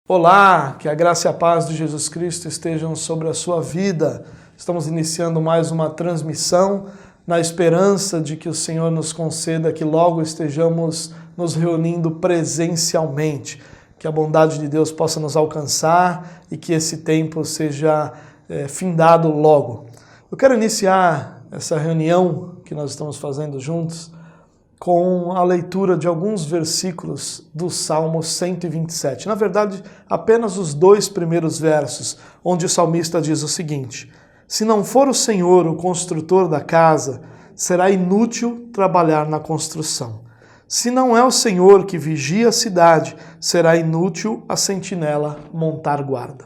Olá, que a graça e a paz de Jesus Cristo estejam sobre a sua vida. Estamos iniciando mais uma transmissão na esperança de que o Senhor nos conceda que logo estejamos nos reunindo presencialmente, que a bondade de Deus possa nos alcançar e que esse tempo seja findado logo. Eu quero iniciar essa reunião que nós estamos fazendo juntos com a leitura de alguns versículos do Salmo 127. Na verdade, apenas os dois primeiros versos, onde o salmista diz o seguinte: se não for o Senhor o construtor da casa, será inútil trabalhar na construção. Se não é o Senhor que vigia a cidade, será inútil a sentinela montar guarda.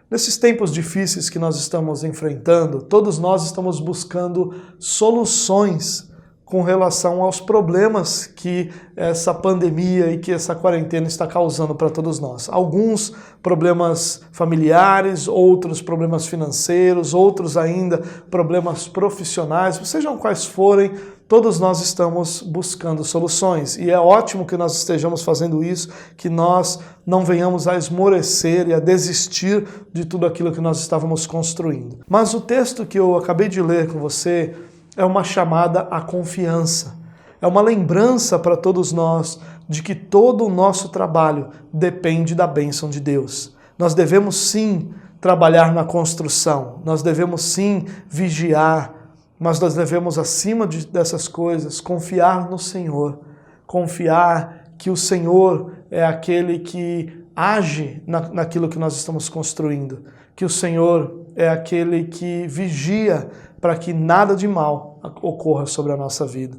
Nesses tempos difíceis que nós estamos enfrentando, todos nós estamos buscando soluções com relação aos problemas que essa pandemia e que essa quarentena está causando para todos nós. Alguns problemas familiares, outros problemas financeiros, outros ainda problemas profissionais, sejam quais forem, todos nós estamos buscando soluções. E é ótimo que nós estejamos fazendo isso, que nós não venhamos a esmorecer e a desistir de tudo aquilo que nós estávamos construindo. Mas o texto que eu acabei de ler com você é uma chamada à confiança. É uma lembrança para todos nós de que todo o nosso trabalho depende da bênção de Deus. Nós devemos sim trabalhar na construção, nós devemos sim vigiar, mas nós devemos, acima dessas coisas, confiar no Senhor. Confiar que o Senhor é aquele que age naquilo que nós estamos construindo. Que o Senhor é aquele que vigia para que nada de mal ocorra sobre a nossa vida.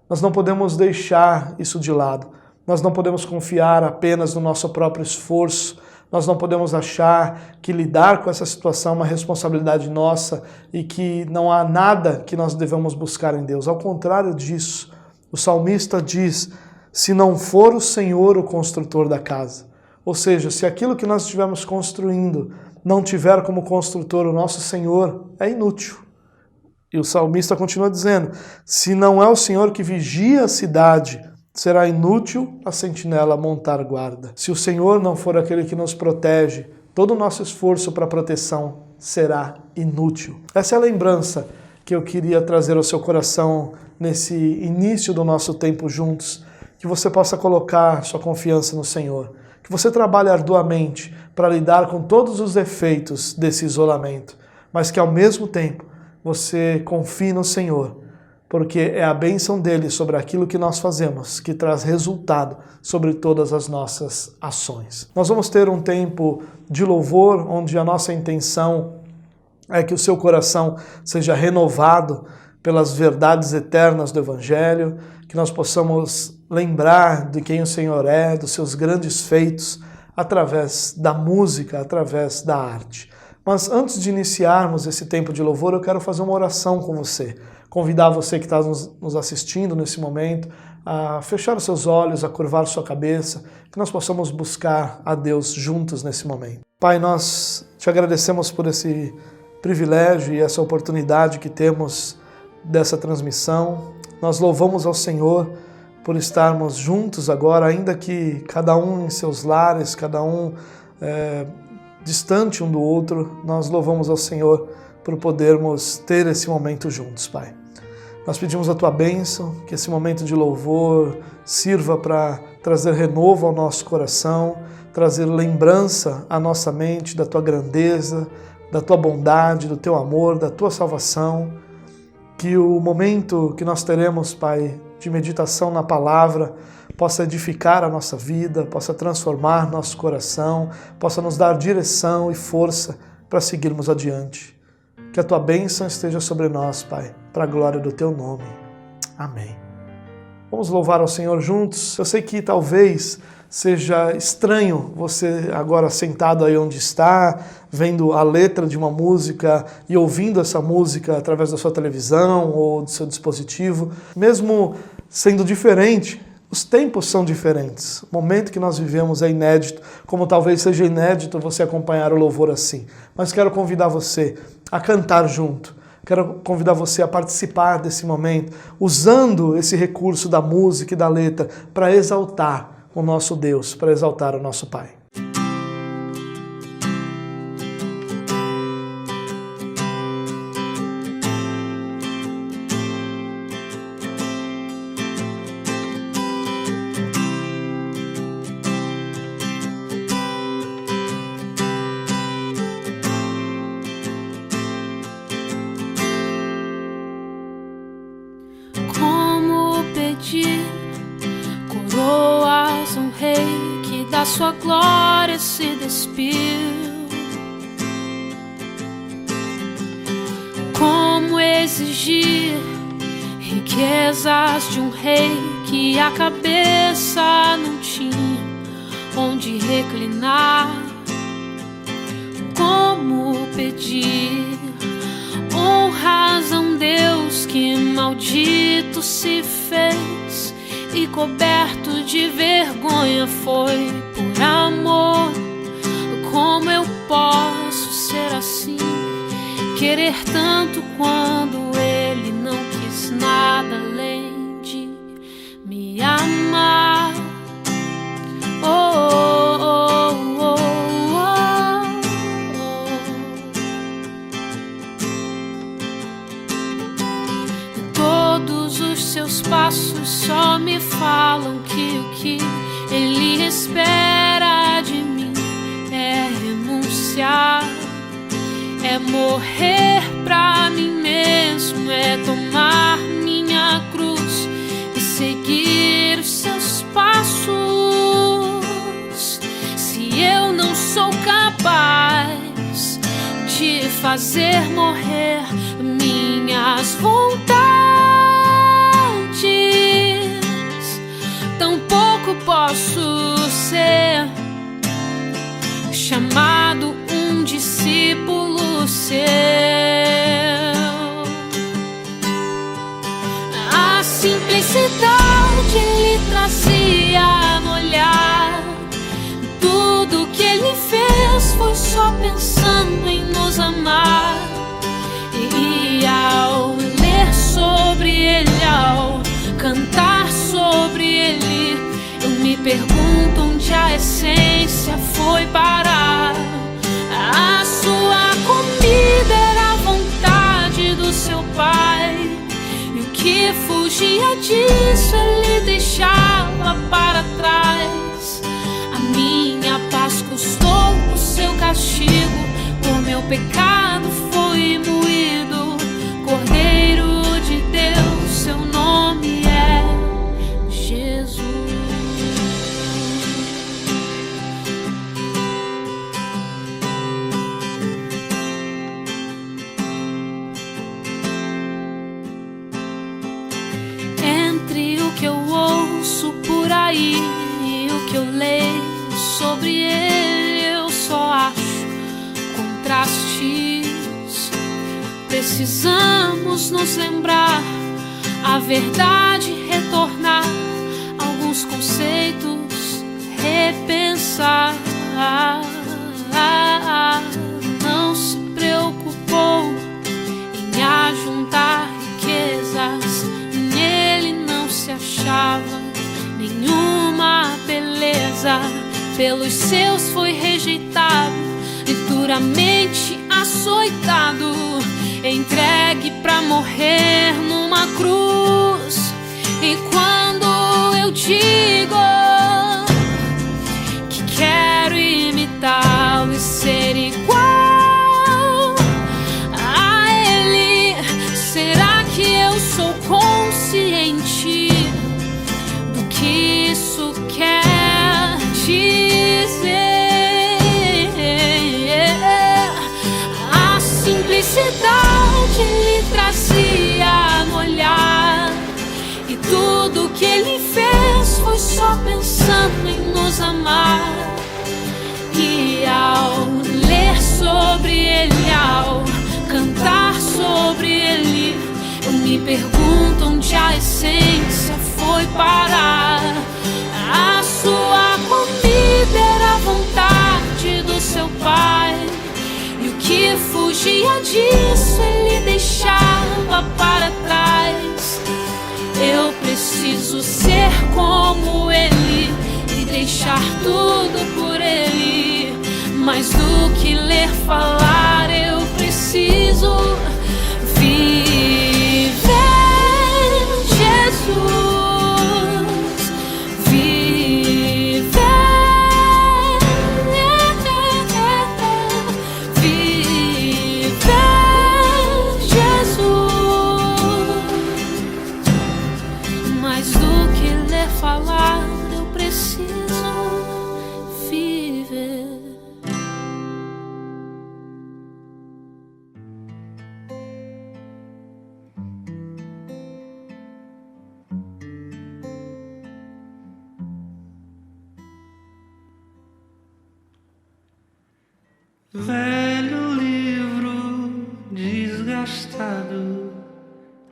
Nós não podemos deixar isso de lado. Nós não podemos confiar apenas no nosso próprio esforço. Nós não podemos achar que lidar com essa situação é uma responsabilidade nossa e que não há nada que nós devemos buscar em Deus. Ao contrário disso, o salmista diz: se não for o Senhor o construtor da casa, ou seja, se aquilo que nós estivermos construindo não tiver como construtor o nosso Senhor, é inútil. E o salmista continua dizendo: se não é o Senhor que vigia a cidade, será inútil a sentinela montar guarda. Se o Senhor não for aquele que nos protege, todo o nosso esforço para proteção será inútil. Essa é a lembrança que eu queria trazer ao seu coração nesse início do nosso tempo juntos, que você possa colocar sua confiança no Senhor, que você trabalhe arduamente para lidar com todos os efeitos desse isolamento, mas que ao mesmo tempo você confie no Senhor, porque é a bênção dele sobre aquilo que nós fazemos que traz resultado sobre todas as nossas ações. Nós vamos ter um tempo de louvor, onde a nossa intenção é que o seu coração seja renovado pelas verdades eternas do Evangelho, que nós possamos lembrar de quem o Senhor é, dos seus grandes feitos, através da música, através da arte. Mas antes de iniciarmos esse tempo de louvor, eu quero fazer uma oração com você. Convidar você que está nos assistindo nesse momento a fechar os seus olhos, a curvar sua cabeça, que nós possamos buscar a Deus juntos nesse momento. Pai, nós te agradecemos por esse privilégio e essa oportunidade que temos dessa transmissão. Nós louvamos ao Senhor por estarmos juntos agora, ainda que cada um em seus lares, cada um distante um do outro. Nós louvamos ao Senhor por podermos ter esse momento juntos, Pai. Nós pedimos a Tua bênção, que esse momento de louvor sirva para trazer renovo ao nosso coração, trazer lembrança à nossa mente da Tua grandeza, da Tua bondade, do Teu amor, da Tua salvação. Que o momento que nós teremos, Pai, de meditação na Palavra, possa edificar a nossa vida, possa transformar nosso coração, possa nos dar direção e força para seguirmos adiante. Que a Tua bênção esteja sobre nós, Pai, para a glória do Teu nome. Amém. Vamos louvar ao Senhor juntos. Eu sei que talvez seja estranho você agora sentado aí onde está, vendo a letra de uma música e ouvindo essa música através da sua televisão ou do seu dispositivo. Mesmo sendo diferente, os tempos são diferentes. O momento que nós vivemos é inédito, como talvez seja inédito você acompanhar o louvor assim. Mas quero convidar você a cantar junto. Quero convidar você a participar desse momento, usando esse recurso da música e da letra para exaltar o nosso Deus, para exaltar o nosso Pai. a sua glória se despiu. Como exigir riquezas de um rei que a cabeça não tinha onde reclinar? Como pedir honras a um Deus que maldito se fez e coberto de vergonha foi por amor? Como eu posso ser assim, querer tanto quando Ele não quis nada além de me amar? Oh, oh, oh, oh, oh. Todos os seus passos só me falam que o que Ele espera de mim é renunciar, é morrer pra mim mesmo, é tomar minha cruz e seguir os seus passos. Se eu não sou capaz de fazer morrer minhas vontades, tampouco posso ser chamado um discípulo seu. A simplicidade Ele trazia no olhar. Tudo que Ele fez foi só pensando em nos amar. E ao ler sobre Ele, ao cantar sobre Ele, eu me pergunto onde a essência foi parar. A sua comida era a vontade do seu Pai, e o que fugia disso Ele deixava para trás. A minha paz custou o seu castigo, por meu pecado foi moído. Cordeiro de Deus, seu nome é Jesus. Entre o que eu ouço por aí e o que eu leio sobre Ele, eu só acho contrastes. Precisamos nos lembrar a verdade, retornar alguns conceitos, repensar. Não se preocupou em ajuntar riquezas, nele não se achava nenhuma beleza. Pelos seus foi rejeitado e duramente açoitado, entregue pra morrer numa cruz. E quando eu digo que quero imitá-lo e ser igual a Ele, será que eu sou consciente do que isso quer dizer? A simplicidade Ele trazia no olhar, e tudo que Ele fez foi só pensando em nos amar. E ao ler sobre Ele, ao cantar sobre Ele, eu me pergunto onde a essência foi parar. A sua comida era a vontade do seu Pai, e o que fugia disso Ele deixava para trás. Eu preciso ser como Ele e deixar tudo por Ele. Mais do que ler, falar, eu preciso viver Jesus. Mais do que ler, falar, eu preciso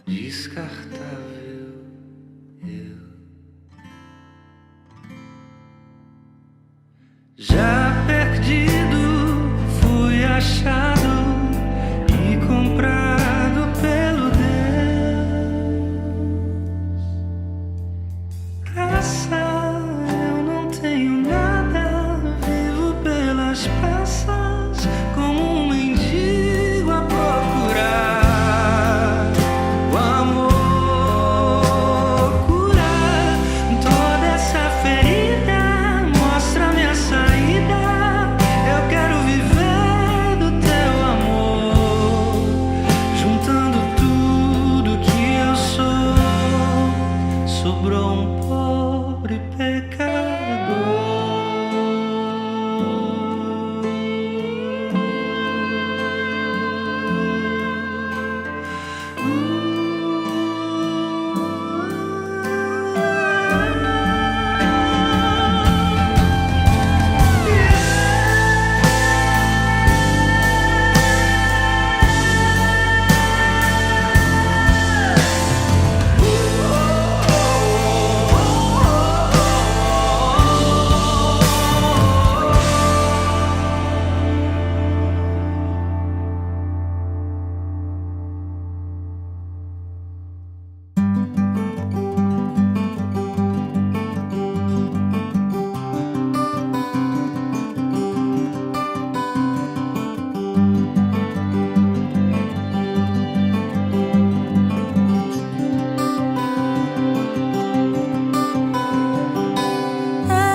descartável. Eu já perdido, fui achado e comprado pelo Deus. Graça, eu não tenho nada, vivo pelas peças como um mendigo a procurar o amor, curar toda essa ferida, mostra-me a saída. Eu quero viver do teu amor, juntando tudo que eu sou. Sobrou um pobre pecador.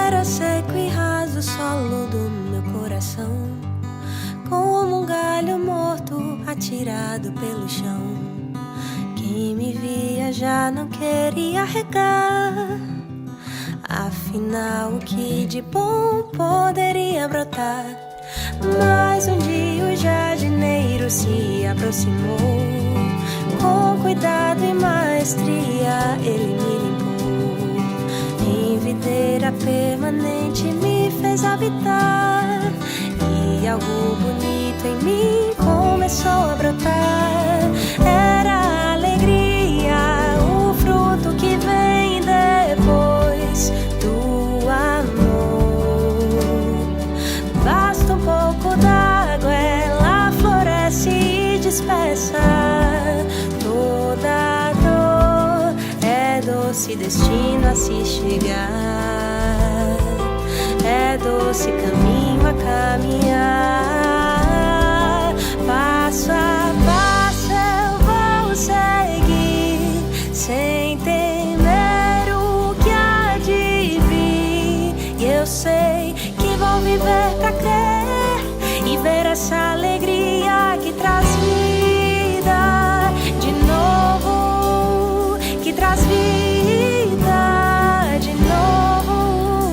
Era seco e raso o solo do meu coração, como um galho morto atirado pelo chão. Quem me via já não queria regar, afinal o que de bom poderia brotar? Mas um dia o jardineiro se aproximou, com cuidado e maestria ele me limpou. Em videira permanente me fez habitar, e algo bonito em mim começou a brotar. Era a alegria, o fruto que vem depois do amor. Basta um pouco d'água, ela floresce e dispersa toda dor. É doce destino a se chegar, é doce caminho a caminhar. Passo a passo eu vou seguir, sem temer o que há de vir. E eu sei que vou viver pra crer e ver essa alegria que traz vida de novo, que traz vida de novo,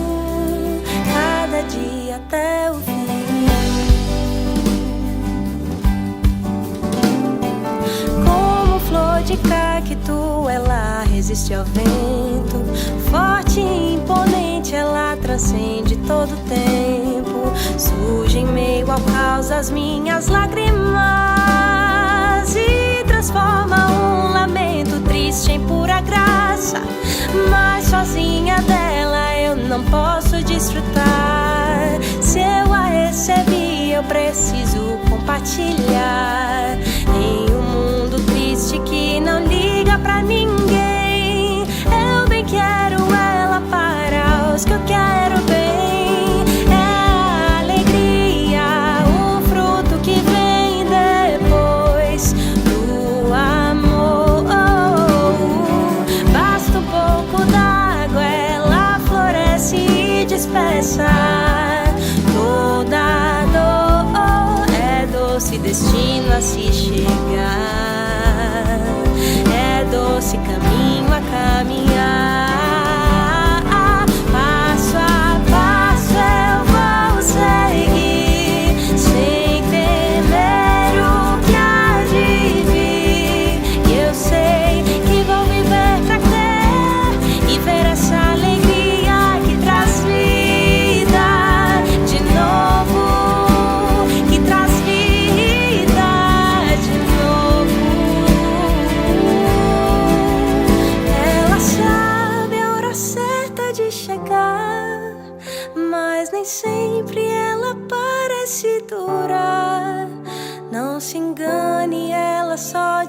cada dia até o fim. Como flor de cacto, ela resiste ao vento, forte e imponente, ela transcende todo o tempo. Surge em meio ao caos as minhas lágrimas e transforma um lamento triste em pura graça. Mas sozinha dela eu não posso desfrutar. Se eu a recebi, eu preciso compartilhar. Em um mundo triste que não liga pra ninguém, eu bem quero ela para os que eu quero bem. É a alegria, o fruto que vem depois do amor. Basta um pouco d'água, ela floresce e dispersa toda dor. É doce destino a se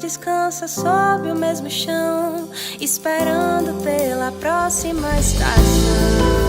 descansa sob o mesmo chão, esperando pela próxima estação.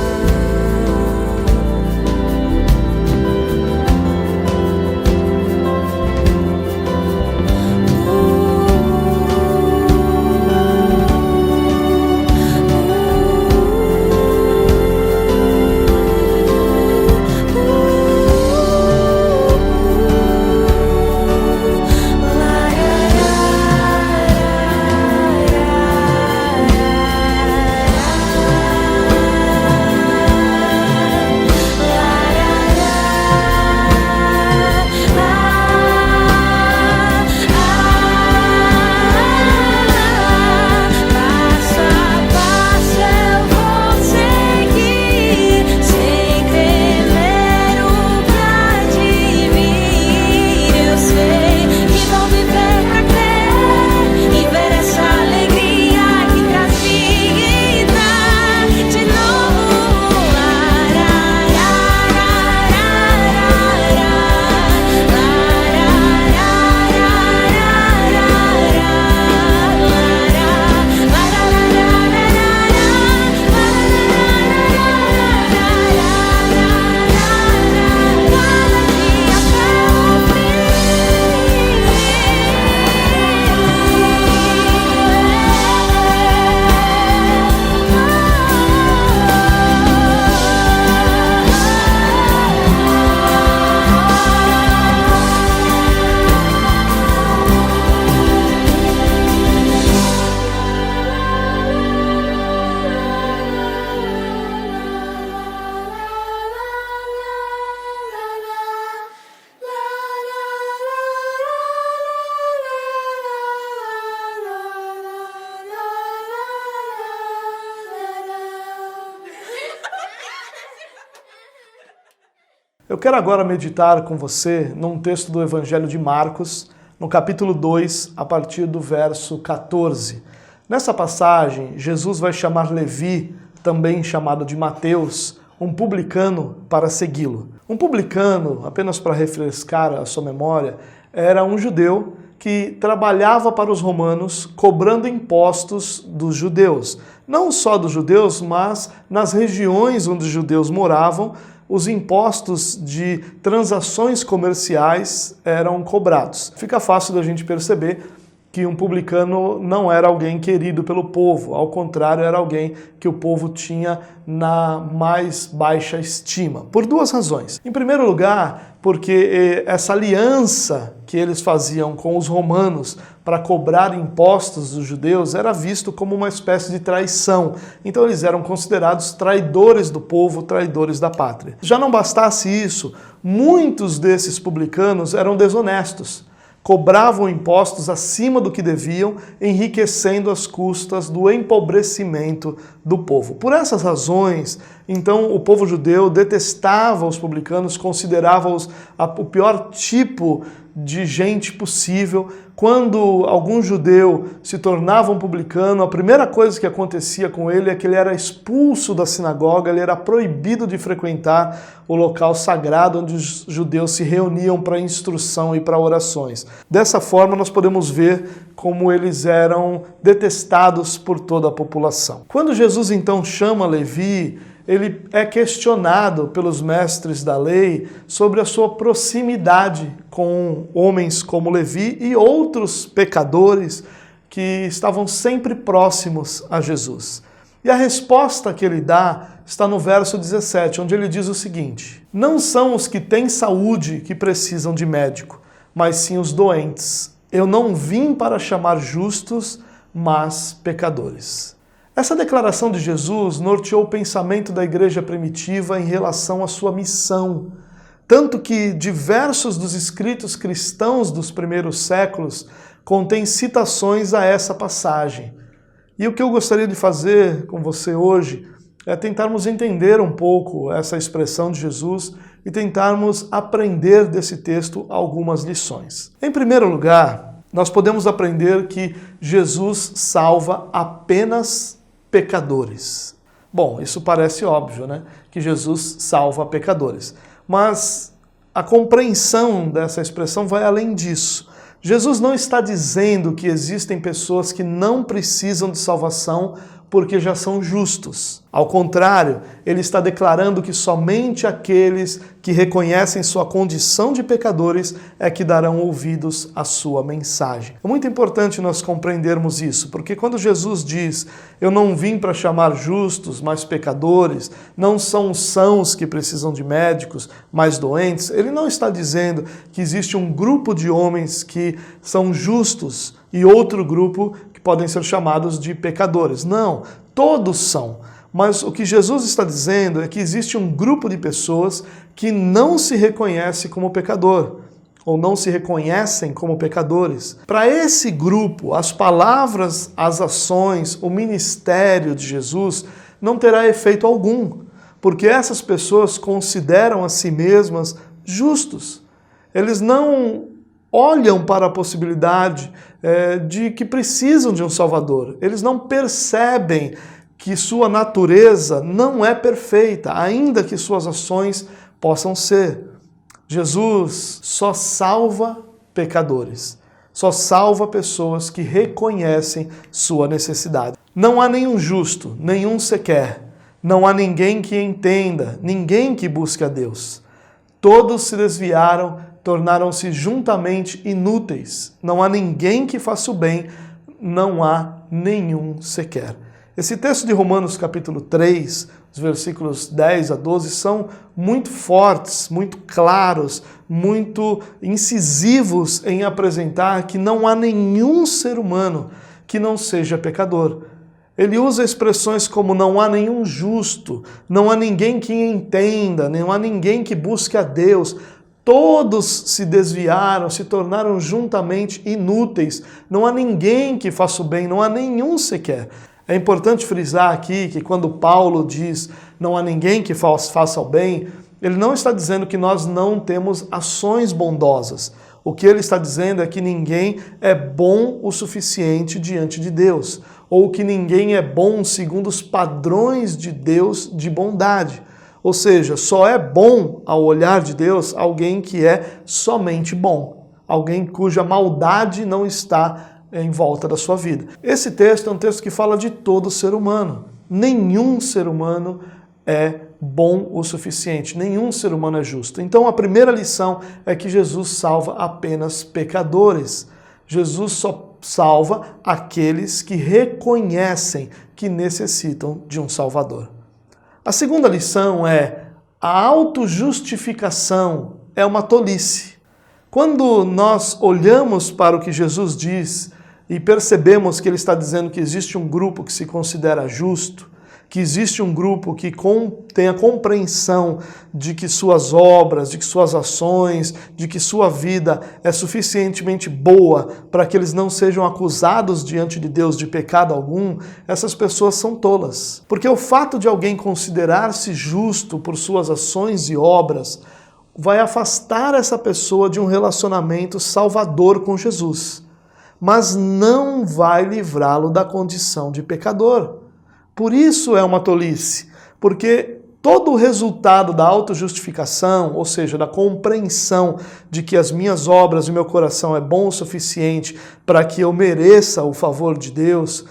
Eu quero agora meditar com você num texto do Evangelho de Marcos, no capítulo 2, a partir do verso 14. Nessa passagem, Jesus vai chamar Levi, também chamado de Mateus, um publicano, para segui-lo. Um publicano, apenas para refrescar a sua memória, era um judeu que trabalhava para os romanos cobrando impostos dos judeus. Não só dos judeus, mas nas regiões onde os judeus moravam, os impostos de transações comerciais eram cobrados. Fica fácil da gente perceber que um publicano não era alguém querido pelo povo, ao contrário, era alguém que o povo tinha na mais baixa estima, por duas razões. Em primeiro lugar, porque essa aliança que eles faziam com os romanos para cobrar impostos dos judeus era visto como uma espécie de traição. Então eles eram considerados traidores do povo, traidores da pátria. Já não bastasse isso, muitos desses publicanos eram desonestos. Cobravam impostos acima do que deviam, enriquecendo às custas do empobrecimento do povo. Por essas razões, então, o povo judeu detestava os publicanos, considerava-os o pior tipo de gente possível. Quando algum judeu se tornava um publicano, a primeira coisa que acontecia com ele é que ele era expulso da sinagoga, ele era proibido de frequentar o local sagrado onde os judeus se reuniam para instrução e para orações. Dessa forma, nós podemos ver como eles eram detestados por toda a população. Quando Jesus então chama Levi, ele é questionado pelos mestres da lei sobre a sua proximidade com homens como Levi e outros pecadores que estavam sempre próximos a Jesus. E a resposta que ele dá está no verso 17, onde ele diz o seguinte: não são os que têm saúde que precisam de médico, mas sim os doentes. Eu não vim para chamar justos, mas pecadores. Essa declaração de Jesus norteou o pensamento da igreja primitiva em relação à sua missão. Tanto que diversos dos escritos cristãos dos primeiros séculos contêm citações a essa passagem. E o que eu gostaria de fazer com você hoje é tentarmos entender um pouco essa expressão de Jesus e tentarmos aprender desse texto algumas lições. Em primeiro lugar, nós podemos aprender que Jesus salva apenas pecadores. Bom, isso parece óbvio, né? Que Jesus salva pecadores. Mas a compreensão dessa expressão vai além disso. Jesus não está dizendo que existem pessoas que não precisam de salvação porque já são justos. Ao contrário, ele está declarando que somente aqueles que reconhecem sua condição de pecadores é que darão ouvidos à sua mensagem. É muito importante nós compreendermos isso, porque quando Jesus diz, eu não vim para chamar justos, mas pecadores, não são os sãos que precisam de médicos, mas doentes, ele não está dizendo que existe um grupo de homens que são justos e outro grupo que podem ser chamados de pecadores. Não, todos são. Mas o que Jesus está dizendo é que existe um grupo de pessoas que não se reconhece como pecador, ou não se reconhecem como pecadores. Para esse grupo, as palavras, as ações, o ministério de Jesus não terá efeito algum, porque essas pessoas consideram a si mesmas justos. Eles não olham para a possibilidade de que precisam de um Salvador. Eles não percebem que sua natureza não é perfeita, ainda que suas ações possam ser. Jesus só salva pecadores, só salva pessoas que reconhecem sua necessidade. Não há nenhum justo, nenhum sequer. Não há ninguém que entenda, ninguém que busque a Deus. Todos se desviaram, tornaram-se juntamente inúteis. Não há ninguém que faça o bem, não há nenhum sequer. Esse texto de Romanos capítulo 3, os versículos 10 a 12, são muito fortes, muito claros, muito incisivos em apresentar que não há nenhum ser humano que não seja pecador. Ele usa expressões como não há nenhum justo, não há ninguém que entenda, não há ninguém que busque a Deus. Todos se desviaram, se tornaram juntamente inúteis. Não há ninguém que faça o bem, não há nenhum sequer. É importante frisar aqui que quando Paulo diz não há ninguém que faça o bem, ele não está dizendo que nós não temos ações bondosas. O que ele está dizendo é que ninguém é bom o suficiente diante de Deus, ou que ninguém é bom segundo os padrões de Deus de bondade. Ou seja, só é bom ao olhar de Deus alguém que é somente bom, alguém cuja maldade não está em volta da sua vida. Esse texto é um texto que fala de todo ser humano. Nenhum ser humano é bom o suficiente, nenhum ser humano é justo. Então a primeira lição é que Jesus salva apenas pecadores. Jesus só salva aqueles que reconhecem que necessitam de um Salvador. A segunda lição é a autojustificação é uma tolice. Quando nós olhamos para o que Jesus diz e percebemos que ele está dizendo que existe um grupo que se considera justo, que existe um grupo que tem a compreensão de que suas obras, de que suas ações, de que sua vida é suficientemente boa para que eles não sejam acusados diante de Deus de pecado algum, essas pessoas são tolas. Porque o fato de alguém considerar-se justo por suas ações e obras vai afastar essa pessoa de um relacionamento salvador com Jesus, mas não vai livrá-lo da condição de pecador. Por isso é uma tolice, porque todo o resultado da autojustificação, ou seja, da compreensão de que as minhas obras e o meu coração é bom o suficiente para que eu mereça o favor de Deus,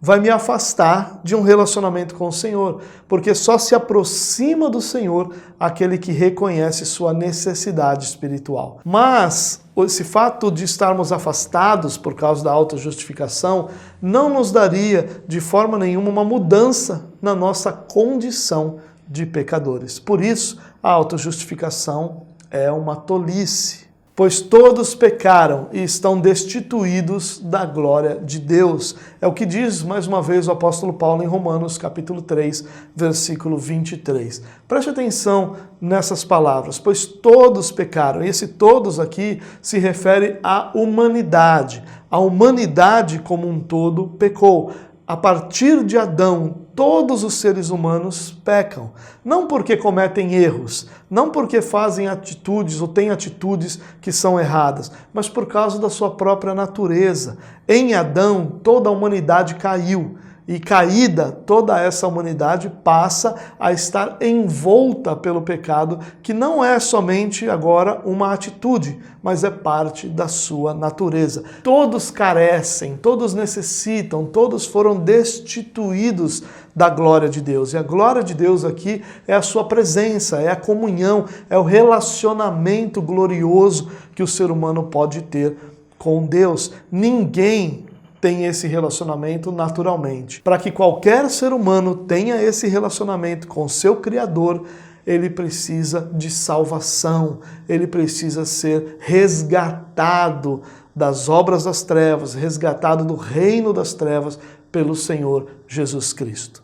vai me afastar de um relacionamento com o Senhor, porque só se aproxima do Senhor aquele que reconhece sua necessidade espiritual. Mas esse fato de estarmos afastados por causa da autojustificação não nos daria de forma nenhuma uma mudança na nossa condição de pecadores. Por isso, a autojustificação é uma tolice. Pois todos pecaram e estão destituídos da glória de Deus. É o que diz, mais uma vez, o apóstolo Paulo em Romanos, capítulo 3, versículo 23. Preste atenção nessas palavras, pois todos pecaram. E esse todos aqui se refere à humanidade. A humanidade como um todo pecou. A partir de Adão, todos os seres humanos pecam. Não porque cometem erros, não porque fazem atitudes ou têm atitudes que são erradas, mas por causa da sua própria natureza. Em Adão, toda a humanidade caiu. e caída, toda essa humanidade passa a estar envolta pelo pecado, que não é somente agora uma atitude, mas é parte da sua natureza. Todos carecem, todos necessitam, todos foram destituídos da glória de Deus. E a glória de Deus aqui é a sua presença, é a comunhão, é o relacionamento glorioso que o ser humano pode ter com Deus. Ninguém tem esse relacionamento naturalmente. Para que qualquer ser humano tenha esse relacionamento com seu Criador, ele precisa de salvação, ele precisa ser resgatado das obras das trevas, resgatado do reino das trevas pelo Senhor Jesus Cristo.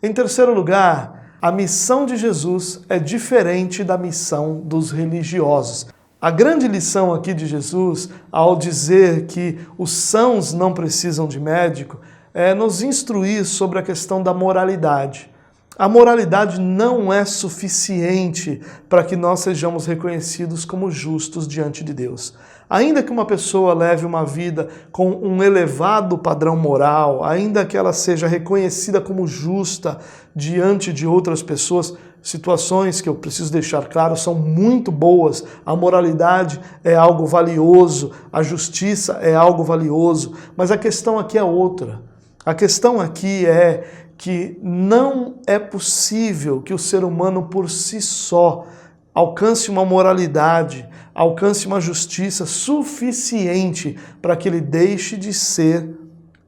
Em terceiro lugar, a missão de Jesus é diferente da missão dos religiosos. A grande lição aqui de Jesus, ao dizer que os sãos não precisam de médico, é nos instruir sobre a questão da moralidade. A moralidade não é suficiente para que nós sejamos reconhecidos como justos diante de Deus. Ainda que uma pessoa leve uma vida com um elevado padrão moral, ainda que ela seja reconhecida como justa diante de outras pessoas, situações que eu preciso deixar claro são muito boas, a moralidade é algo valioso, a justiça é algo valioso, mas a questão aqui é outra. A questão aqui é que não é possível que o ser humano por si só alcance uma moralidade, alcance uma justiça suficiente para que ele deixe de ser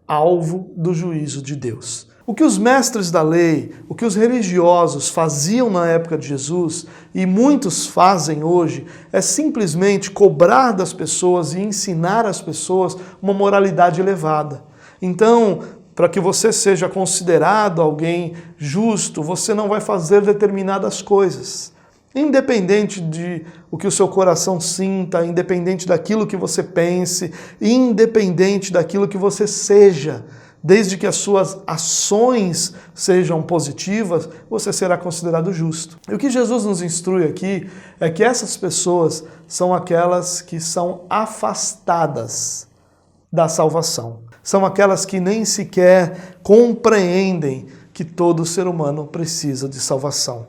alvo do juízo de Deus. O que os mestres da lei, o que os religiosos faziam na época de Jesus, e muitos fazem hoje, é simplesmente cobrar das pessoas e ensinar às pessoas uma moralidade elevada. Então, para que você seja considerado alguém justo, você não vai fazer determinadas coisas. Independente de o que o seu coração sinta, independente daquilo que você pense, independente daquilo que você seja, desde que as suas ações sejam positivas, você será considerado justo. E o que Jesus nos instrui aqui é que essas pessoas são aquelas que são afastadas da salvação. São aquelas que nem sequer compreendem que todo ser humano precisa de salvação.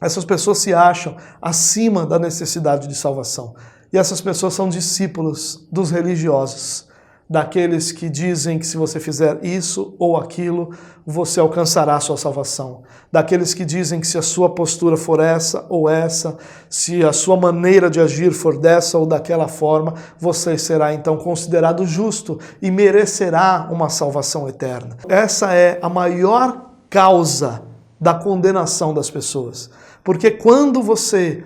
Essas pessoas se acham acima da necessidade de salvação. E essas pessoas são discípulos dos religiosos, daqueles que dizem que se você fizer isso ou aquilo, você alcançará a sua salvação. Daqueles que dizem que se a sua postura for essa ou essa, se a sua maneira de agir for dessa ou daquela forma, você será então considerado justo e merecerá uma salvação eterna. Essa é a maior causa da condenação das pessoas. Porque quando você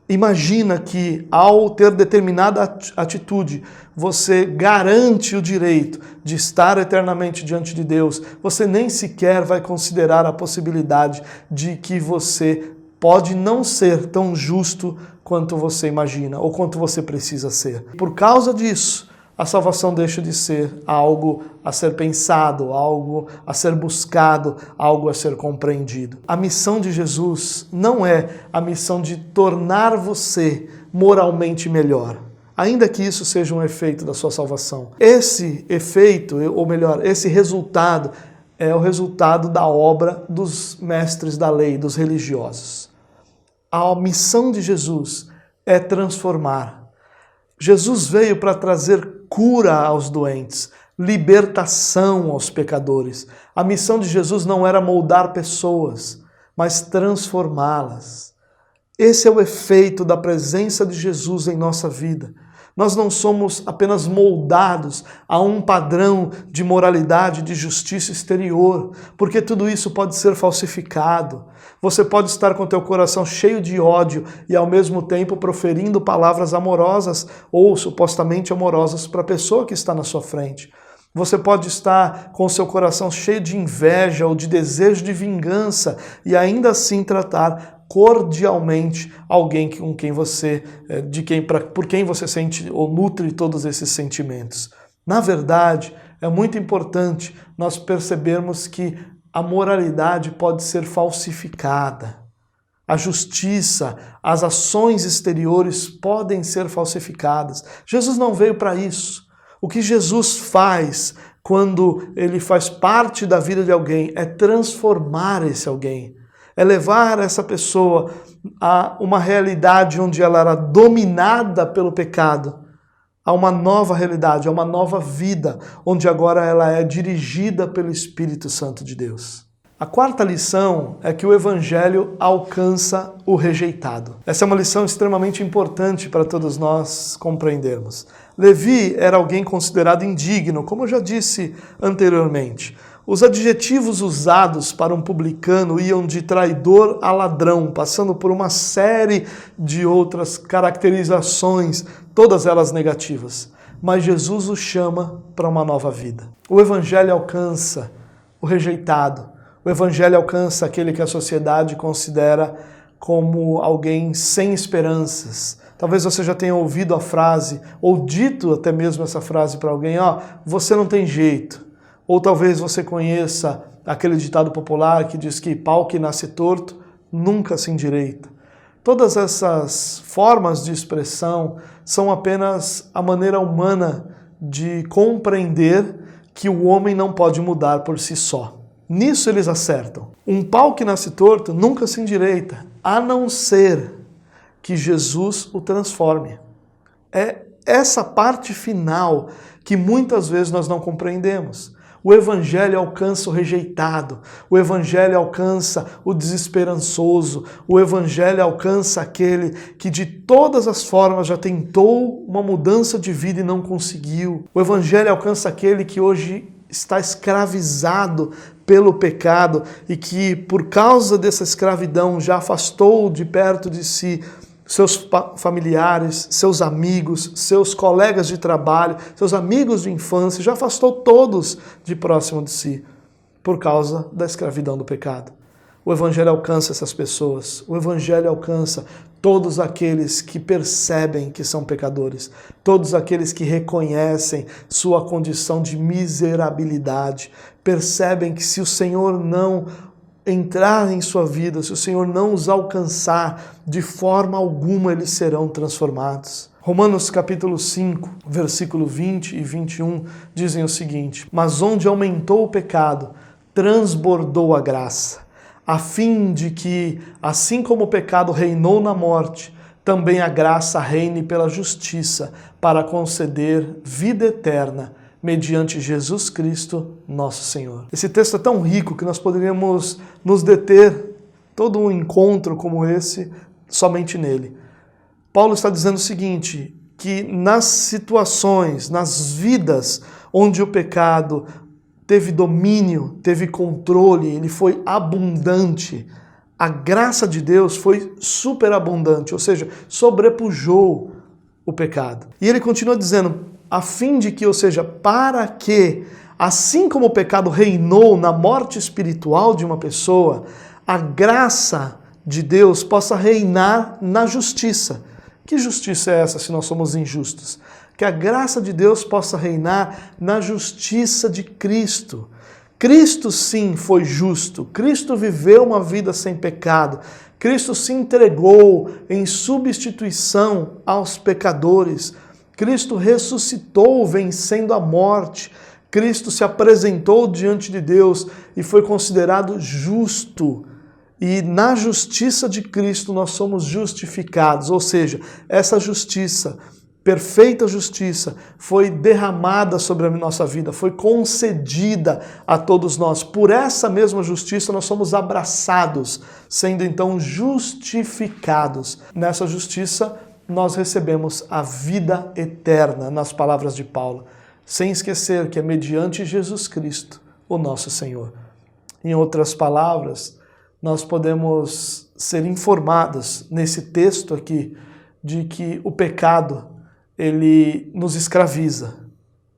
imagina que, ao ter determinada atitude, você garante o direito de estar eternamente diante de Deus, você nem sequer vai considerar a possibilidade de que você pode não ser tão justo quanto você imagina ou quanto você precisa ser. Por causa disso, a salvação deixa de ser algo a ser pensado, algo a ser buscado, algo a ser compreendido. A missão de Jesus não é a missão de tornar você moralmente melhor, ainda que isso seja um efeito da sua salvação. Esse efeito, ou melhor, esse resultado, é o resultado da obra dos mestres da lei, dos religiosos. A missão de Jesus é transformar. Jesus veio para trazer cura aos doentes, libertação aos pecadores. A missão de Jesus não era moldar pessoas, mas transformá-las. Esse é o efeito da presença de Jesus em nossa vida. Nós não somos apenas moldados a um padrão de moralidade, de justiça exterior, porque tudo isso pode ser falsificado. Você pode estar com teu coração cheio de ódio e ao mesmo tempo proferindo palavras amorosas ou supostamente amorosas para a pessoa que está na sua frente. Você pode estar com seu coração cheio de inveja ou de desejo de vingança e ainda assim tratar cordialmente alguém com quem você, por quem você sente ou nutre todos esses sentimentos. Na verdade, é muito importante nós percebermos que a moralidade pode ser falsificada. A justiça, as ações exteriores podem ser falsificadas. Jesus não veio para isso. O que Jesus faz quando ele faz parte da vida de alguém, é transformar esse alguém, é levar essa pessoa a uma realidade onde ela era dominada pelo pecado, a uma nova realidade, a uma nova vida, onde agora ela é dirigida pelo Espírito Santo de Deus. A quarta lição é que o Evangelho alcança o rejeitado. Essa é uma lição extremamente importante para todos nós compreendermos. Levi era alguém considerado indigno, como eu já disse anteriormente. Os adjetivos usados para um publicano iam de traidor a ladrão, passando por uma série de outras caracterizações, todas elas negativas. Mas Jesus o chama para uma nova vida. O Evangelho alcança o rejeitado. O Evangelho alcança aquele que a sociedade considera como alguém sem esperanças. Talvez você já tenha ouvido a frase, ou dito até mesmo essa frase para alguém, você não tem jeito. Ou talvez você conheça aquele ditado popular que diz que pau que nasce torto nunca se endireita. Todas essas formas de expressão são apenas a maneira humana de compreender que o homem não pode mudar por si só. Nisso eles acertam. Um pau que nasce torto nunca se endireita, a não ser que Jesus o transforme. É essa parte final que muitas vezes nós não compreendemos. O Evangelho alcança o rejeitado, o Evangelho alcança o desesperançoso, o Evangelho alcança aquele que de todas as formas já tentou uma mudança de vida e não conseguiu. O Evangelho alcança aquele que hoje está escravizado pelo pecado e que por causa dessa escravidão já afastou de perto de si seus familiares, seus amigos, seus colegas de trabalho, seus amigos de infância, já afastou todos de próximo de si por causa da escravidão do pecado. O Evangelho alcança essas pessoas, o Evangelho alcança todos aqueles que percebem que são pecadores, todos aqueles que reconhecem sua condição de miserabilidade, percebem que se o Senhor não entrar em sua vida, se o Senhor não os alcançar, de forma alguma eles serão transformados. Romanos capítulo 5, versículo 20 e 21 dizem o seguinte: mas onde aumentou o pecado, transbordou a graça, a fim de que, assim como o pecado reinou na morte, também a graça reine pela justiça, para conceder vida eterna, mediante Jesus Cristo, nosso Senhor. Esse texto é tão rico que nós poderíamos nos deter todo um encontro como esse somente nele. Paulo está dizendo o seguinte, que nas situações, nas vidas onde o pecado teve domínio, teve controle, ele foi abundante, a graça de Deus foi superabundante, ou seja, sobrepujou o pecado. E ele continua dizendo, a fim de que, ou seja, para que, assim como o pecado reinou na morte espiritual de uma pessoa, a graça de Deus possa reinar na justiça. Que justiça é essa se nós somos injustos? Que a graça de Deus possa reinar na justiça de Cristo. Cristo sim foi justo, Cristo viveu uma vida sem pecado, Cristo se entregou em substituição aos pecadores, Cristo ressuscitou vencendo a morte, Cristo se apresentou diante de Deus e foi considerado justo. E na justiça de Cristo nós somos justificados, ou seja, essa justiça, perfeita justiça, foi derramada sobre a nossa vida, foi concedida a todos nós. Por essa mesma justiça nós somos abraçados, sendo então justificados. Nessa justiça nós recebemos a vida eterna, nas palavras de Paulo, sem esquecer que é mediante Jesus Cristo, o nosso Senhor. Em outras palavras, nós podemos ser informados nesse texto aqui de que o pecado, ele nos escraviza,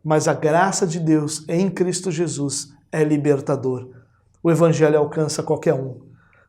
mas a graça de Deus em Cristo Jesus é libertador. O Evangelho alcança qualquer um.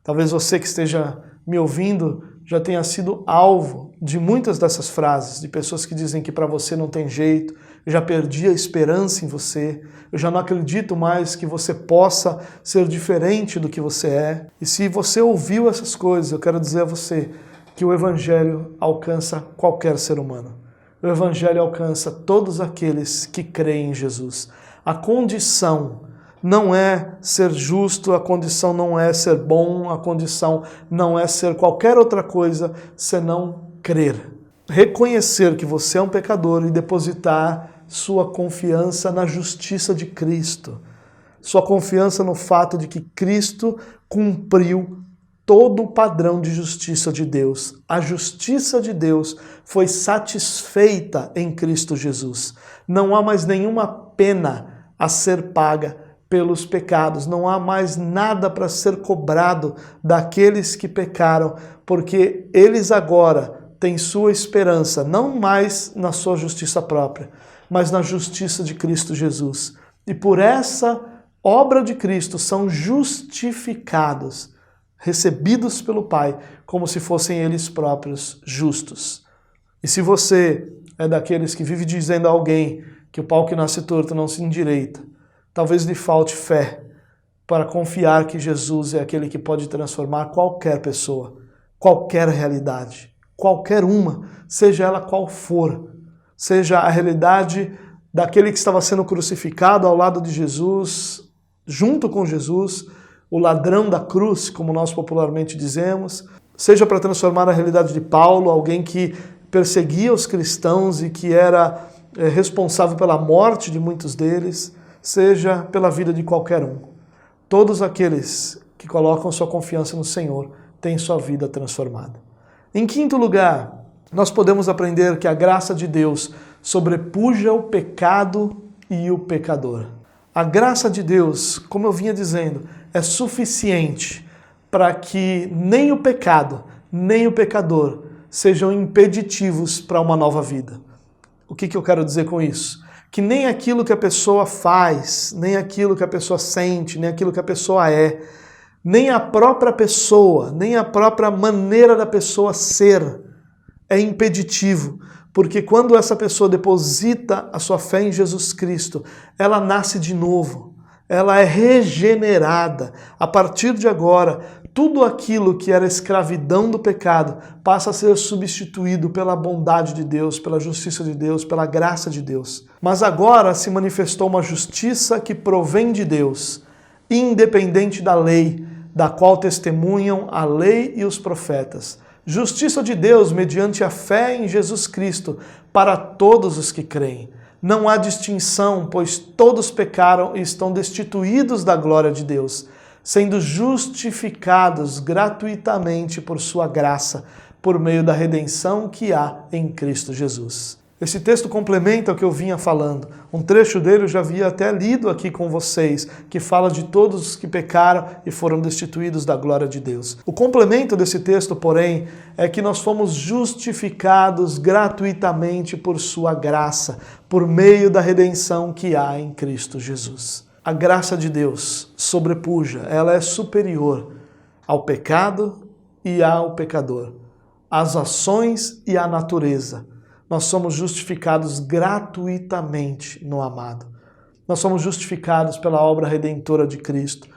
Talvez você que esteja me ouvindo já tenha sido alvo de muitas dessas frases, de pessoas que dizem que para você não tem jeito, eu já perdi a esperança em você, eu já não acredito mais que você possa ser diferente do que você é. E se você ouviu essas coisas, eu quero dizer a você que o Evangelho alcança qualquer ser humano. O Evangelho alcança todos aqueles que creem em Jesus. A condição não é ser justo, a condição não é ser bom, a condição não é ser qualquer outra coisa senão crer. Reconhecer que você é um pecador e depositar sua confiança na justiça de Cristo. Sua confiança no fato de que Cristo cumpriu todo o padrão de justiça de Deus. A justiça de Deus foi satisfeita em Cristo Jesus. Não há mais nenhuma pena a ser paga pelos pecados. Não há mais nada para ser cobrado daqueles que pecaram, porque eles agora têm sua esperança, não mais na sua justiça própria, mas na justiça de Cristo Jesus. E por essa obra de Cristo são justificados, recebidos pelo Pai, como se fossem eles próprios justos. E se você é daqueles que vive dizendo a alguém que o pau que nasce torto não se endireita, talvez lhe falte fé para confiar que Jesus é aquele que pode transformar qualquer pessoa, qualquer realidade, qualquer uma, seja ela qual for, seja a realidade daquele que estava sendo crucificado ao lado de Jesus, junto com Jesus, o ladrão da cruz, como nós popularmente dizemos, seja para transformar a realidade de Paulo, alguém que perseguia os cristãos e que era responsável pela morte de muitos deles, seja pela vida de qualquer um. Todos aqueles que colocam sua confiança no Senhor têm sua vida transformada. Em quinto lugar, nós podemos aprender que a graça de Deus sobrepuja o pecado e o pecador. A graça de Deus, como eu vinha dizendo, é suficiente para que nem o pecado, nem o pecador sejam impeditivos para uma nova vida. O que eu quero dizer com isso? Que nem aquilo que a pessoa faz, nem aquilo que a pessoa sente, nem aquilo que a pessoa é, nem a própria pessoa, nem a própria maneira da pessoa ser é impeditivo. Porque quando essa pessoa deposita a sua fé em Jesus Cristo, ela nasce de novo, ela é regenerada. A partir de agora, tudo aquilo que era escravidão do pecado passa a ser substituído pela bondade de Deus, pela justiça de Deus, pela graça de Deus. Mas agora se manifestou uma justiça que provém de Deus, independente da lei, da qual testemunham a lei e os profetas. Justiça de Deus mediante a fé em Jesus Cristo para todos os que creem. Não há distinção, pois todos pecaram e estão destituídos da glória de Deus, sendo justificados gratuitamente por sua graça, por meio da redenção que há em Cristo Jesus. Esse texto complementa o que eu vinha falando. Um trecho dele eu já havia até lido aqui com vocês, que fala de todos os que pecaram e foram destituídos da glória de Deus. O complemento desse texto, porém, é que nós fomos justificados gratuitamente por sua graça, por meio da redenção que há em Cristo Jesus. A graça de Deus sobrepuja, ela é superior ao pecado e ao pecador, às ações e à natureza. Nós somos justificados gratuitamente no amado. Nós somos justificados pela obra redentora de Cristo.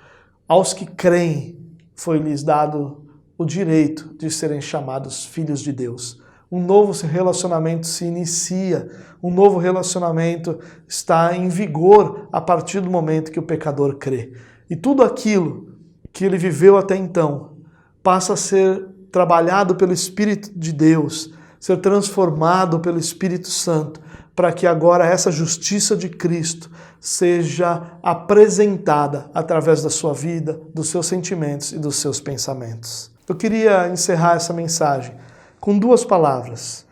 Aos que creem, foi-lhes dado o direito de serem chamados filhos de Deus. Um novo relacionamento se inicia, um novo relacionamento está em vigor a partir do momento que o pecador crê. E tudo aquilo que ele viveu até então passa a ser trabalhado pelo Espírito de Deus, ser transformado pelo Espírito Santo, para que agora essa justiça de Cristo seja apresentada através da sua vida, dos seus sentimentos e dos seus pensamentos. Eu queria encerrar essa mensagem com duas palavras.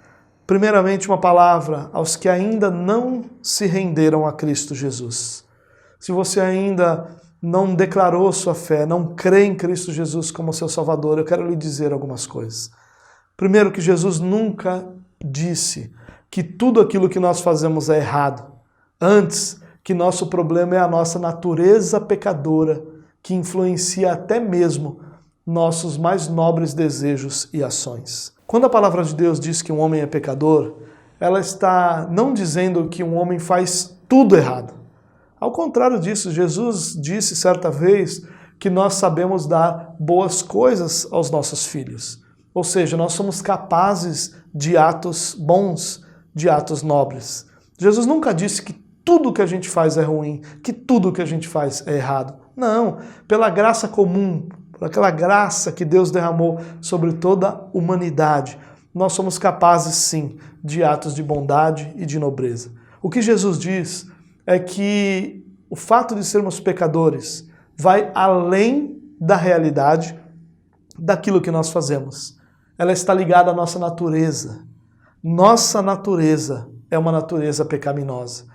Primeiramente, uma palavra aos que ainda não se renderam a Cristo Jesus. Se você ainda não declarou sua fé, não crê em Cristo Jesus como seu Salvador, eu quero lhe dizer algumas coisas. Primeiro, que Jesus nunca disse que tudo aquilo que nós fazemos é errado. Antes, que nosso problema é a nossa natureza pecadora, que influencia até mesmo nossos mais nobres desejos e ações. Quando a palavra de Deus diz que um homem é pecador, ela está não dizendo que um homem faz tudo errado. Ao contrário disso, Jesus disse certa vez que nós sabemos dar boas coisas aos nossos filhos. Ou seja, nós somos capazes de atos bons, de atos nobres. Jesus nunca disse que tudo que a gente faz é ruim, que tudo que a gente faz é errado. Não, pela graça comum, por aquela graça que Deus derramou sobre toda a humanidade, nós somos capazes sim de atos de bondade e de nobreza. O que Jesus diz é que o fato de sermos pecadores vai além da realidade daquilo que nós fazemos. Ela está ligada à nossa natureza. Nossa natureza é uma natureza pecaminosa.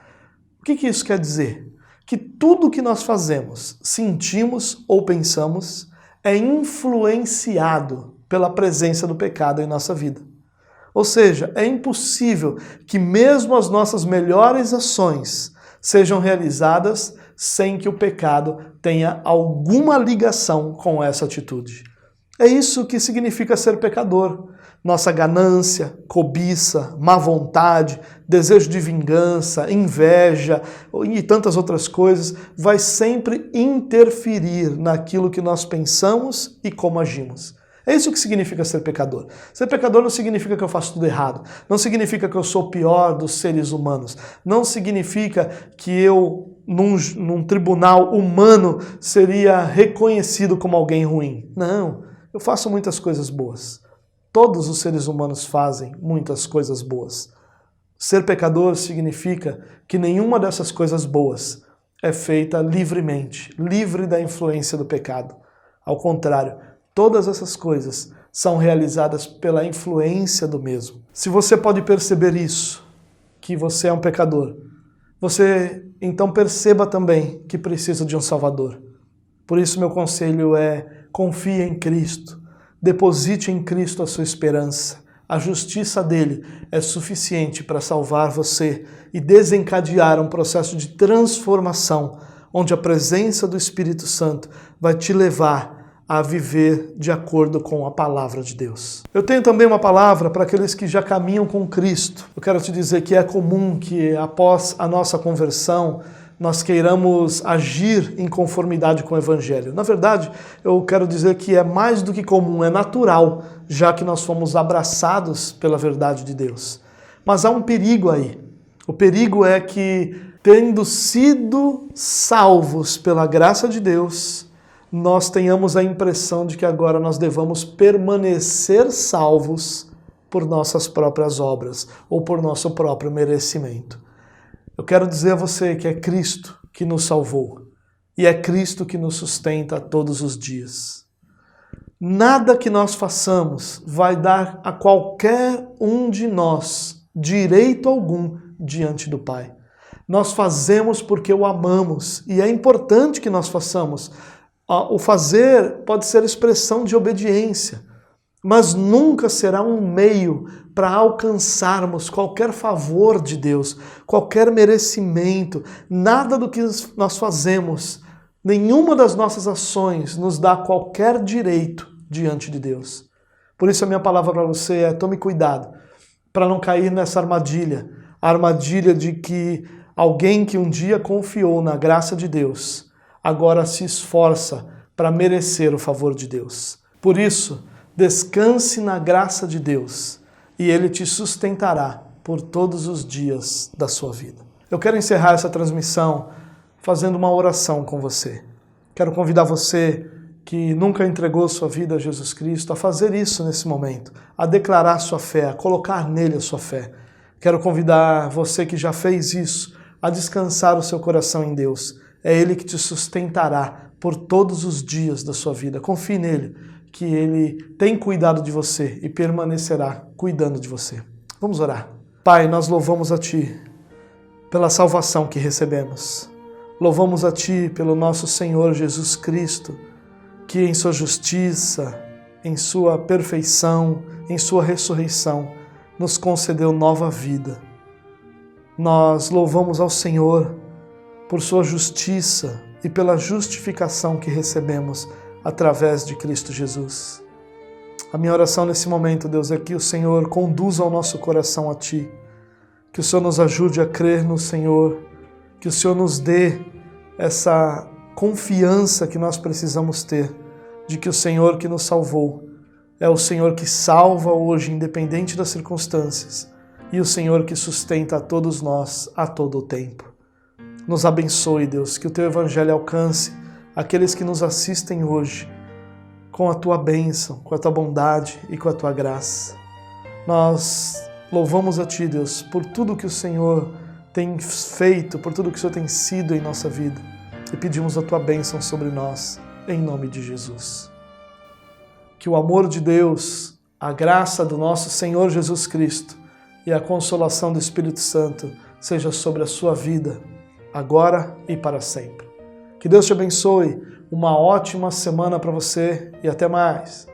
O que isso quer dizer? Que tudo que nós fazemos, sentimos ou pensamos é influenciado pela presença do pecado em nossa vida. Ou seja, é impossível que mesmo as nossas melhores ações sejam realizadas sem que o pecado tenha alguma ligação com essa atitude. É isso que significa ser pecador. Nossa ganância, cobiça, má vontade, desejo de vingança, inveja e tantas outras coisas vai sempre interferir naquilo que nós pensamos e como agimos. É isso que significa ser pecador. Ser pecador não significa que eu faço tudo errado. Não significa que eu sou o pior dos seres humanos. Não significa que eu, num tribunal humano, seria reconhecido como alguém ruim. Não, eu faço muitas coisas boas. Todos os seres humanos fazem muitas coisas boas. Ser pecador significa que nenhuma dessas coisas boas é feita livremente, livre da influência do pecado. Ao contrário, todas essas coisas são realizadas pela influência do mesmo. Se você pode perceber isso, que você é um pecador, você então perceba também que precisa de um Salvador. Por isso meu conselho é: confie em Cristo. Deposite em Cristo a sua esperança. A justiça dele é suficiente para salvar você e desencadear um processo de transformação, onde a presença do Espírito Santo vai te levar a viver de acordo com a palavra de Deus. Eu tenho também uma palavra para aqueles que já caminham com Cristo. Eu quero te dizer que é comum que após a nossa conversão, nós queiramos agir em conformidade com o Evangelho. Na verdade, eu quero dizer que é mais do que comum, é natural, já que nós fomos abraçados pela verdade de Deus. Mas há um perigo aí. O perigo é que, tendo sido salvos pela graça de Deus, nós tenhamos a impressão de que agora nós devamos permanecer salvos por nossas próprias obras ou por nosso próprio merecimento. Eu quero dizer a você que é Cristo que nos salvou e é Cristo que nos sustenta todos os dias. Nada que nós façamos vai dar a qualquer um de nós direito algum diante do Pai. Nós fazemos porque o amamos e é importante que nós façamos. O fazer pode ser expressão de obediência, mas nunca será um meio para alcançarmos qualquer favor de Deus, qualquer merecimento. Nada do que nós fazemos, nenhuma das nossas ações nos dá qualquer direito diante de Deus. Por isso a minha palavra para você é: tome cuidado para não cair nessa armadilha, a armadilha de que alguém que um dia confiou na graça de Deus, agora se esforça para merecer o favor de Deus. Por isso, descanse na graça de Deus e Ele te sustentará por todos os dias da sua vida. Eu quero encerrar essa transmissão fazendo uma oração com você. Quero convidar você que nunca entregou sua vida a Jesus Cristo a fazer isso nesse momento, a declarar sua fé, a colocar nele a sua fé. Quero convidar você que já fez isso a descansar o seu coração em Deus. É Ele que te sustentará por todos os dias da sua vida. Confie nele, que Ele tem cuidado de você e permanecerá cuidando de você. Vamos orar. Pai, nós louvamos a Ti pela salvação que recebemos. Louvamos a Ti pelo nosso Senhor Jesus Cristo, que em Sua justiça, em Sua perfeição, em Sua ressurreição, nos concedeu nova vida. Nós louvamos ao Senhor por Sua justiça e pela justificação que recebemos através de Cristo Jesus. A minha oração nesse momento, Deus, é que o Senhor conduza o nosso coração a Ti, que o Senhor nos ajude a crer no Senhor, que o Senhor nos dê essa confiança que nós precisamos ter, de que o Senhor que nos salvou é o Senhor que salva hoje, independente das circunstâncias, e o Senhor que sustenta a todos nós a todo o tempo. Nos abençoe, Deus, que o Teu Evangelho alcance aqueles que nos assistem hoje com a Tua bênção, com a Tua bondade e com a Tua graça. Nós louvamos a Ti, Deus, por tudo que o Senhor tem feito, por tudo que o Senhor tem sido em nossa vida. E pedimos a Tua bênção sobre nós, em nome de Jesus. Que o amor de Deus, a graça do nosso Senhor Jesus Cristo e a consolação do Espírito Santo seja sobre a sua vida, agora e para sempre. Que Deus te abençoe, uma ótima semana para você e até mais.